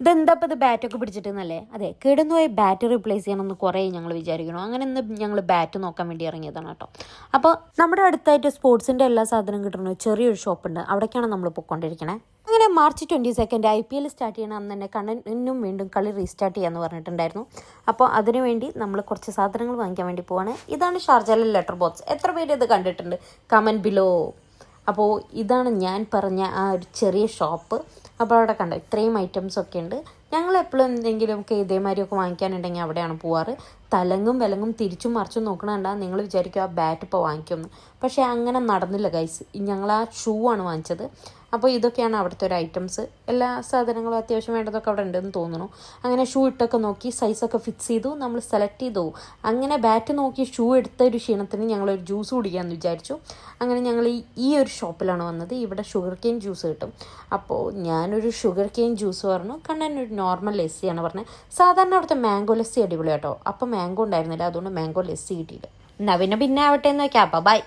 ഇതെന്താ ഇപ്പോൾ ഇത് ബാറ്റൊക്കെ പിടിച്ചിട്ടെന്നല്ലേ? അതെ, കിടന്നുപോയി ബാറ്റ് റീപ്ലേസ് ചെയ്യണമെന്ന് കുറേ ഞങ്ങൾ വിചാരിക്കണം. അങ്ങനെ ഇന്ന് ഞങ്ങൾ ബാറ്റ് നോക്കാൻ വേണ്ടി ഇറങ്ങിയതാണ് കേട്ടോ. അപ്പോൾ നമ്മുടെ അടുത്തായിട്ട് സ്പോർട്സിൻ്റെ എല്ലാ സാധനവും കിട്ടുന്ന ചെറിയൊരു ഷോപ്പുണ്ട്. അവിടേക്കാണ് നമ്മൾ പോയിക്കൊണ്ടിരിക്കണേ. അങ്ങനെ മാർച്ച് 22 IPL സ്റ്റാർട്ട് ചെയ്യണം അന്ന് തന്നെ കണ്ണനും വീണ്ടും കളി റീസ്റ്റാർട്ട് ചെയ്യാമെന്ന് പറഞ്ഞിട്ടുണ്ടായിരുന്നു. അപ്പോൾ അതിനുവേണ്ടി നമ്മൾ കുറച്ച് സാധനങ്ങൾ വാങ്ങിക്കാൻ വേണ്ടി പോവാണ്. ഇതാണ് ഷാർജയിലെ ലെറ്റർ ബോക്സ്. എത്ര പേര് ഇത് കണ്ടിട്ടുണ്ട്? Comment below. അപ്പോൾ ഇതാണ് ഞാൻ പറഞ്ഞ ആ ഒരു ചെറിയ ഷോപ്പ്. അപ്പോൾ അവിടെ കണ്ടോ ഇത്രയും ഐറ്റംസൊക്കെ ഉണ്ട്. ഞങ്ങൾ എപ്പോഴും എന്തെങ്കിലുമൊക്കെ ഇതേമാതിരിയൊക്കെ വാങ്ങിക്കാനുണ്ടെങ്കിൽ അവിടെയാണ് പോവാറ്. തലങ്ങും വിലങ്ങും തിരിച്ചും മറിച്ചും നോക്കണണ്ട നിങ്ങൾ വിചാരിക്കും ആ ബാറ്റ് ഇപ്പോൾ വാങ്ങിക്കുമെന്ന്. പക്ഷേ അങ്ങനെ നടന്നില്ല ഗൈസ്. ഞങ്ങൾ ആ ഷൂ ആണ് വാങ്ങിച്ചത്. അപ്പോൾ ഇതൊക്കെയാണ് അവിടുത്തെ ഒരു ഐറ്റംസ്. എല്ലാ സാധനങ്ങളും അത്യാവശ്യം വേണ്ടതൊക്കെ അവിടെ ഉണ്ടെന്ന് തോന്നുന്നു. അങ്ങനെ ഷൂ ഇട്ടൊക്കെ നോക്കി സൈസൊക്കെ ഫിക്സ് ചെയ്തു, നമ്മൾ സെലക്ട് ചെയ്തു. അങ്ങനെ ബാറ്റ് നോക്കി ഷൂ എടുത്ത ഒരു ക്ഷീണത്തിന് ഞങ്ങളൊരു ജ്യൂസ് കുടിക്കാമെന്ന് വിചാരിച്ചു. അങ്ങനെ ഞങ്ങൾ ഈ ഒരു ഷോപ്പിലാണ് വന്നത്. ഇവിടെ ഷുഗർ കെയിൻ ജ്യൂസ് കിട്ടും. അപ്പോൾ ഞാനൊരു ഷുഗർ കെയിൻ ജ്യൂസ് പറഞ്ഞു, കണ്ണനൊരു നോർമൽ ലസ്സിയാണ് പറഞ്ഞത്. സാധാരണ അവിടുത്തെ മാംഗോ ലസ്സി അടിപൊളി കേട്ടോ. അപ്പോൾ മാംഗോ ഉണ്ടായിരുന്നില്ല, അതുകൊണ്ട് മാംഗോ ലസ്സി കിട്ടിയില്ല. എന്നാൽ പിന്നെ ആവട്ടെ എന്ന് വയ്ക്കാം. അപ്പോൾ ബൈ.